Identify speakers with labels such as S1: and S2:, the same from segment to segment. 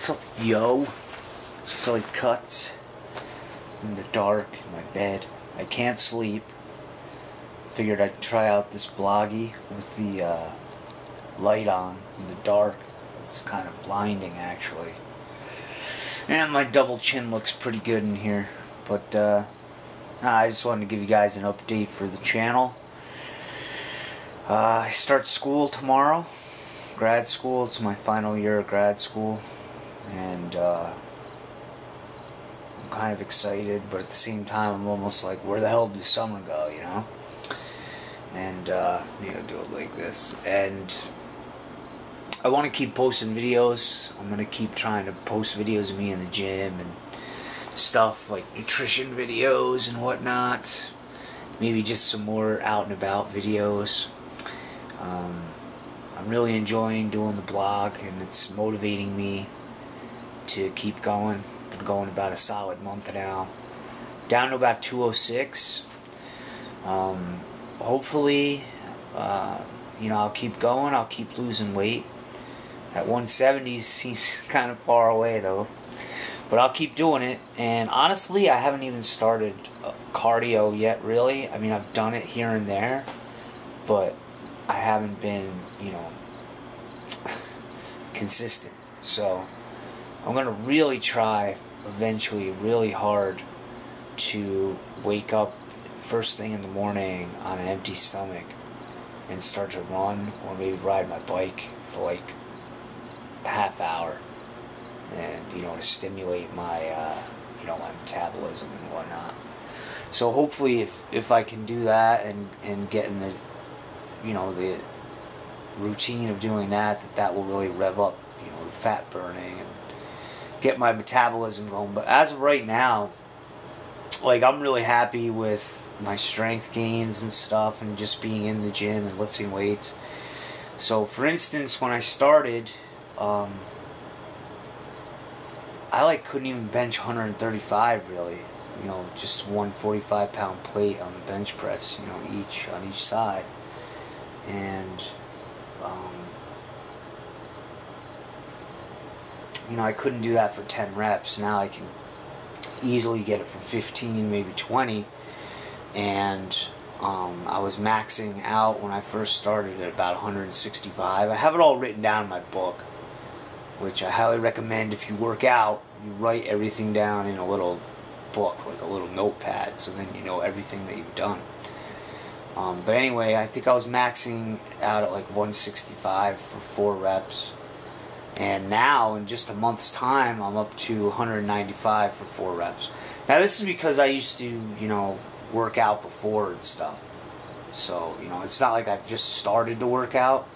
S1: What's up, yo? It's Philly Kuts. In the dark, in my bed. I can't sleep. Figured I'd try out this bloggy with the light on in the dark. It's kind of blinding, actually. And my double chin looks pretty good in here. But I just wanted to give you guys an update for the channel. I start school tomorrow. Grad school. It's my final year of grad school. And I'm kind of excited, but at the same time I'm almost like, where the hell did the summer go, you know? And you know, do it like this. And I want to keep posting videos. I'm going to keep trying to post videos of me in the gym and stuff, like nutrition videos and whatnot. Maybe just some more out and about videos. I'm really enjoying doing the blog, and it's motivating me to keep going. Been going about a solid month now. Down to about 206. Hopefully, you know, I'll keep going. I'll keep losing weight. At 170 seems kind of far away though. But I'll keep doing it. And honestly, I haven't even started cardio yet, really. I mean, I've done it here and there, but I haven't been, you know, consistent. So I'm going to really try eventually really hard to wake up first thing in the morning on an empty stomach and start to run or maybe ride my bike for like a half hour, and you know, to stimulate my you know, my metabolism and whatnot. So hopefully if I can do that and get in the, you know, the routine of doing that, that will really rev up, you know, the fat burning and get my metabolism going. But as of right now, like, I'm really happy with my strength gains and stuff, and just being in the gym and lifting weights. So for instance, when I started, I like couldn't even bench 135 really, you know, just one 45-pound plate on the bench press, you know, each on each side. And you know, I couldn't do that for 10 reps. Now I can easily get it for 15, maybe 20. And I was maxing out when I first started at about 165. I have it all written down in my book, which I highly recommend. If you work out, you write everything down in a little book, like a little notepad, so then you know everything that you've done. But anyway, I think I was maxing out at like 165 for 4 reps. And now, in just a month's time, I'm up to 195 for 4 reps. Now, this is because I used to, you know, work out before and stuff. So, you know, it's not like I've just started to work out.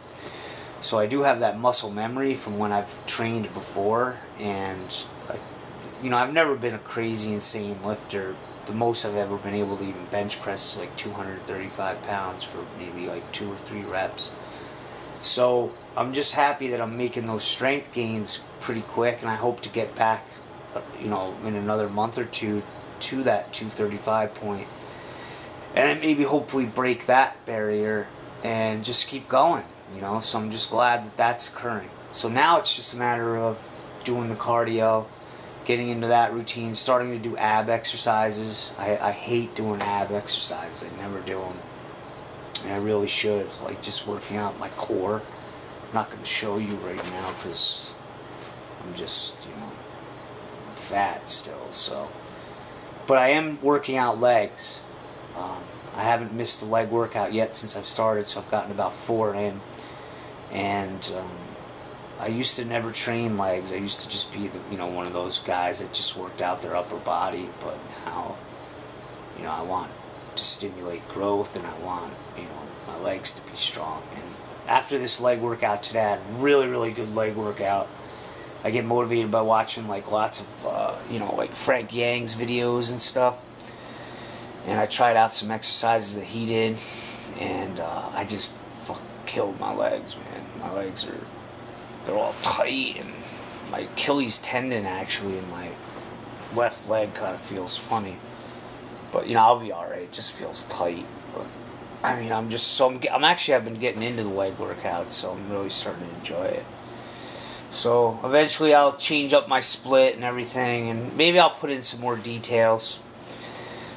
S1: So I do have that muscle memory from when I've trained before. And, you know, I've never been a crazy, insane lifter. The most I've ever been able to even bench press is like 235 pounds for maybe like 2 or 3 reps. So I'm just happy that I'm making those strength gains pretty quick, and I hope to get back, you know, in another month or two to that 235 point, and then maybe hopefully break that barrier and just keep going, you know. So I'm just glad that that's occurring. So now it's just a matter of doing the cardio, getting into that routine, starting to do ab exercises. I hate doing ab exercises. I never do them. And I really should, like just working out my core. I'm not going to show you right now because I'm just, you know, fat still. So, but I am working out legs. I haven't missed the leg workout yet since I've started, so I've gotten about 4 in. And I used to never train legs. I used to just be the, you know, one of those guys that just worked out their upper body. But now, you know, I want to stimulate growth, and I want, you know, my legs to be strong. And after this leg workout today, I had a really good leg workout. I get motivated by watching like lots of you know, like Frank Yang's videos and stuff, and I tried out some exercises that he did, and I just fucking killed my legs, man. My legs they're all tight, and my Achilles tendon actually in my left leg kind of feels funny. But, you know, I'll be alright. It just feels tight. But, I mean, I've been getting into the leg workout, so I'm really starting to enjoy it. So eventually I'll change up my split and everything, and maybe I'll put in some more details.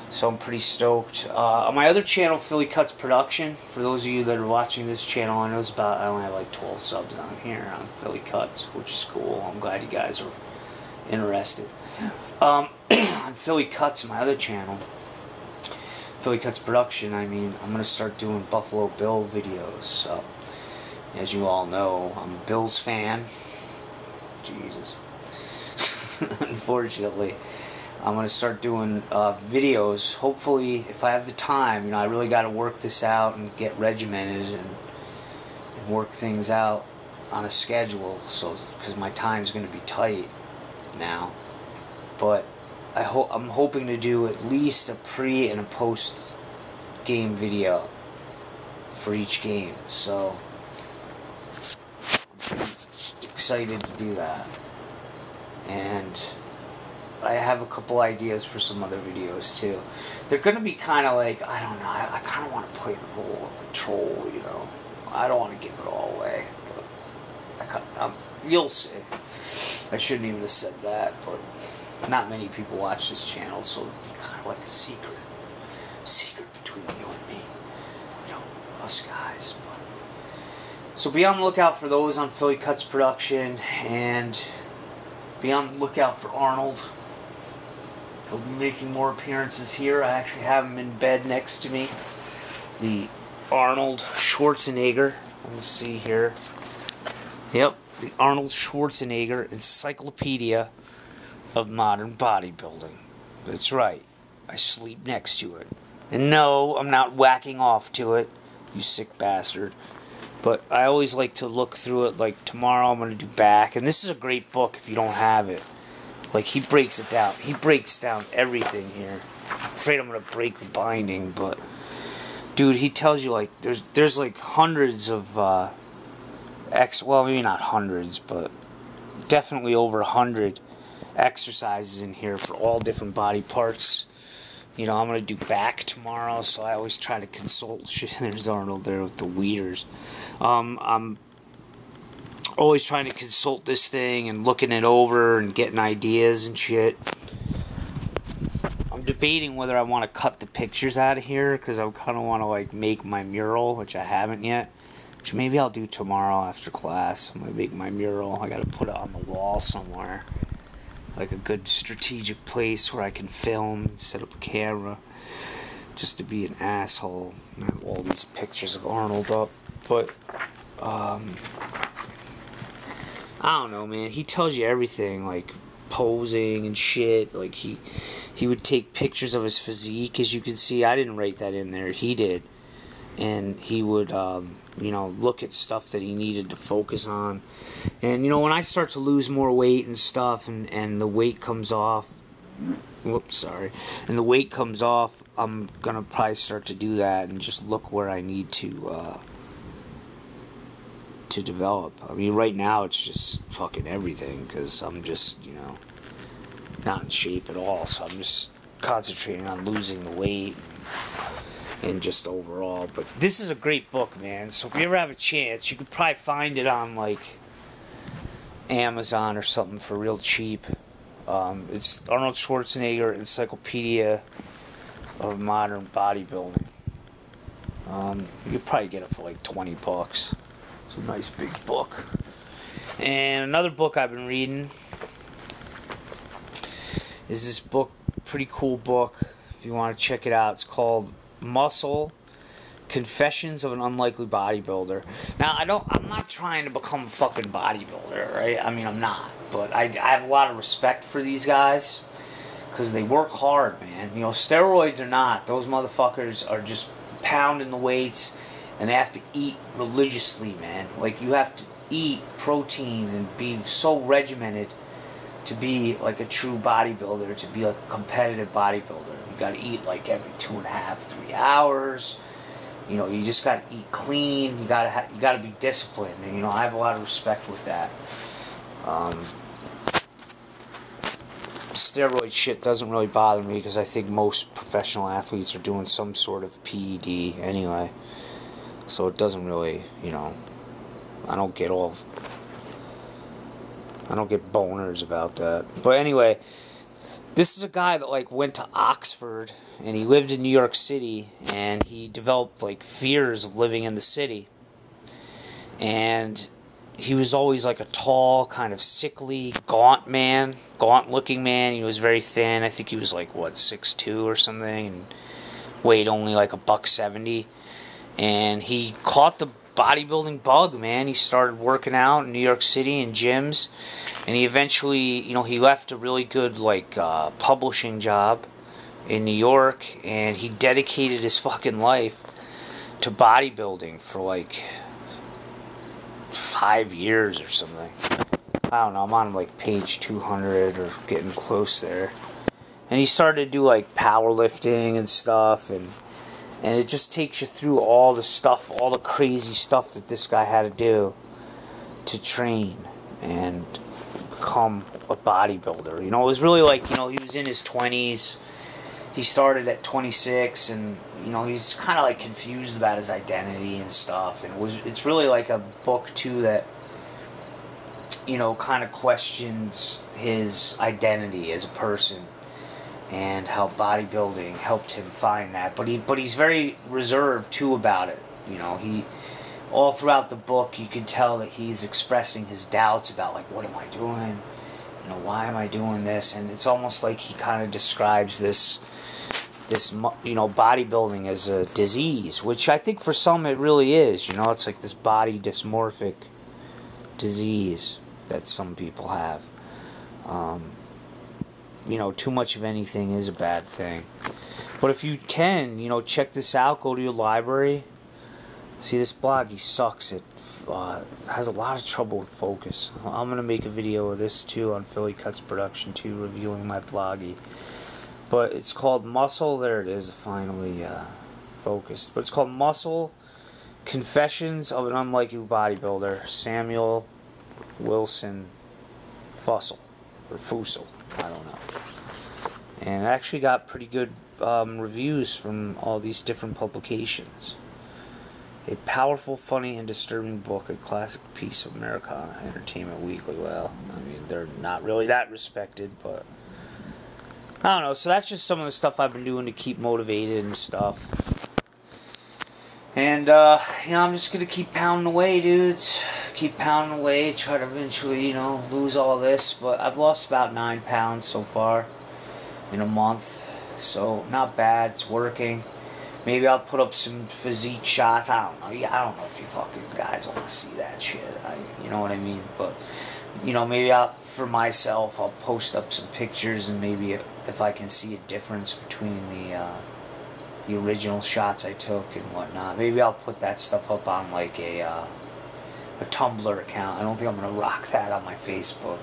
S1: So I'm pretty stoked. On my other channel, Philly Kuts Production, for those of you that are watching this channel, I know it's about, I only have like 12 subs on here on Philly Kuts, which is cool. I'm glad you guys are interested. On Philly Kuts, my other channel, Philly Kuts Production, I mean, I'm going to start doing Buffalo Bill videos. So, as you all know, I'm a Bills fan. Jesus. Unfortunately. I'm going to start doing videos. Hopefully, if I have the time, you know, I really got to work this out and get regimented and work things out on a schedule. So, because my time's going to be tight now. But I'm hoping to do at least a pre and a post game video for each game. So, I'm excited to do that. And I have a couple ideas for some other videos too. They're going to be kind of like, I don't know, I kind of want to play the role of a troll, you know. I don't want to give it all away, but you'll see. I shouldn't even have said that, but not many people watch this channel, so it'd be kind of like a secret between you and me, you know, us guys. But, so be on the lookout for those on Philly Kuts Production, and be on the lookout for Arnold. He'll be making more appearances here. I actually have him in bed next to me. The Arnold Schwarzenegger. Let me see here. Yep, the Arnold Schwarzenegger Encyclopedia of Modern Bodybuilding. That's right. I sleep next to it. And no, I'm not whacking off to it, you sick bastard. But I always like to look through it. Like tomorrow I'm going to do back. And this is a great book if you don't have it. Like, he breaks it down. He breaks down everything here. I'm afraid I'm going to break the binding, but dude, he tells you, like, there's like hundreds of, well, maybe not hundreds, but definitely over 100 exercises in here for all different body parts. You know, I'm going to do back tomorrow, so I always try to consult. There's Arnold there with the weeders. I'm always trying to consult this thing and looking it over and getting ideas and shit. I'm debating whether I want to cut the pictures out of here, because I kind of want to, like, make my mural, which I haven't yet. Which maybe I'll do tomorrow after class. I'm going to make my mural. I got to put it on the wall somewhere. Like a good strategic place where I can film and set up a camera. Just to be an asshole and have all these pictures of Arnold up. But, I don't know, man. He tells you everything, like posing and shit. Like he would take pictures of his physique, as you can see. I didn't write that in there. He did, and he would, you know, look at stuff that he needed to focus on. And you know, when I start to lose more weight and stuff, and the weight comes off. Whoops, sorry. And the weight comes off, I'm gonna probably start to do that and just look where I need to develop. I mean, right now it's just fucking everything, because I'm just, you know, not in shape at all, so I'm just concentrating on losing the weight and just overall. But this is a great book, man, so if you ever have a chance, you could probably find it on, like, Amazon or something for real cheap. It's Arnold Schwarzenegger Encyclopedia of Modern Bodybuilding. You could probably get it for like $20. It's a nice big book. And another book I've been reading is this book, pretty cool book. If you want to check it out, it's called Muscle: Confessions of an Unlikely Bodybuilder. Now, I'm not trying to become a fucking bodybuilder, right? I mean, I'm not. But I have a lot of respect for these guys, because they work hard, man. You know, steroids or not, those motherfuckers are just pounding the weights, and they have to eat religiously, man. Like, you have to eat protein and be so regimented to be like a true bodybuilder, to be like a competitive bodybuilder. You gotta eat like every 2.5, 3 hours. You know, you just gotta eat clean. You gotta be disciplined. And you know, I have a lot of respect with that. Steroid shit doesn't really bother me, because I think most professional athletes are doing some sort of PED anyway. So it doesn't really, you know, I don't get all I don't get boners about that. But anyway, this is a guy that like went to Oxford and he lived in New York City, and he developed like fears of living in the city. And he was always like a tall, kind of sickly, gaunt looking man. He was very thin. I think he was like, what, 6'2" or something, and weighed only like $170. And he caught the bodybuilding bug, man. He started working out in New York City in gyms, and he eventually, he left a really good like publishing job in New York, and he dedicated his fucking life to bodybuilding for like 5 years or something. I don't know, I'm on like page 200 or getting close there. And he started to do like powerlifting and stuff, and it just takes you through all the stuff, all the crazy stuff that this guy had to do to train and become a bodybuilder. It was really like, he was in his 20s. He started at 26, and he's kind of like confused about his identity and stuff. And it's really like a book too that kind of questions his identity as a person and how bodybuilding helped him find that. But he's very reserved too about it. He all throughout the book you can tell that he's expressing his doubts about like, what am I doing? Why am I doing this? And it's almost like he kind of describes this bodybuilding as a disease, which I think for some it really is. It's like this body dysmorphic disease that some people have. Too much of anything is a bad thing. But if you can, check this out. Go to your library. See this blog? He sucks. It has a lot of trouble with focus. I'm going to make a video of this too on Philly Kuts Production 2, reviewing my bloggy. But it's called Muscle. There it is, finally focused. But it's called Muscle: Confessions of an Unlikely Bodybuilder, Samuel Wilson Fussell, or Fussell, I don't know. And it actually got pretty good reviews from all these different publications. A powerful, funny, and disturbing book, a classic piece of Americana Entertainment Weekly. Well, I mean, they're not really that respected, but I don't know. So that's just some of the stuff I've been doing to keep motivated and stuff. And, I'm just going to keep pounding away, dudes. Keep pounding away, try to eventually, lose all this. But I've lost about 9 pounds so far in a month. So, not bad. It's working. Maybe I'll put up some physique shots. I don't know. I don't know if you fucking guys want to see that shit. You know what I mean? But, maybe for myself, I'll post up some pictures, and maybe if I can see a difference between the original shots I took and whatnot. Maybe I'll put that stuff up on like a Tumblr account. I don't think I'm going to rock that on my Facebook.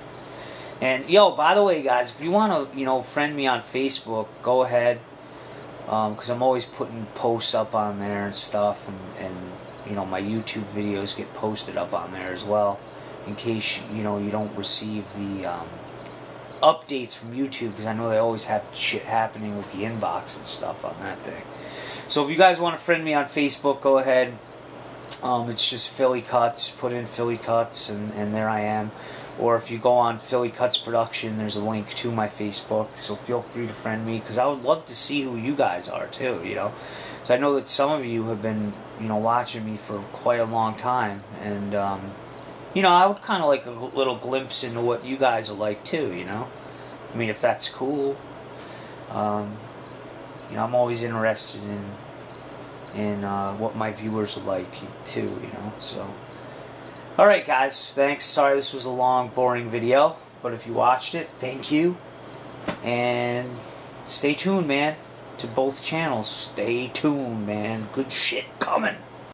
S1: And, by the way, guys, if you want to, friend me on Facebook, go ahead. Because I'm always putting posts up on there and stuff. And my YouTube videos get posted up on there as well. In case, you don't receive the updates from YouTube. Because I know they always have shit happening with the inbox and stuff on that thing. So if you guys want to friend me on Facebook, go ahead. It's just Philly Kuts. Put in Philly Kuts, and there I am. Or if you go on Philly Kuts Production, there's a link to my Facebook. So feel free to friend me, because I would love to see who you guys are too. So I know that some of you have been watching me for quite a long time, and I would kind of like a little glimpse into what you guys are like too. I mean, if that's cool. I'm always interested in what my viewers are like too, so. Alright guys, thanks. Sorry this was a long, boring video, but if you watched it, thank you. And stay tuned, man, to both channels. Stay tuned, man. Good shit coming.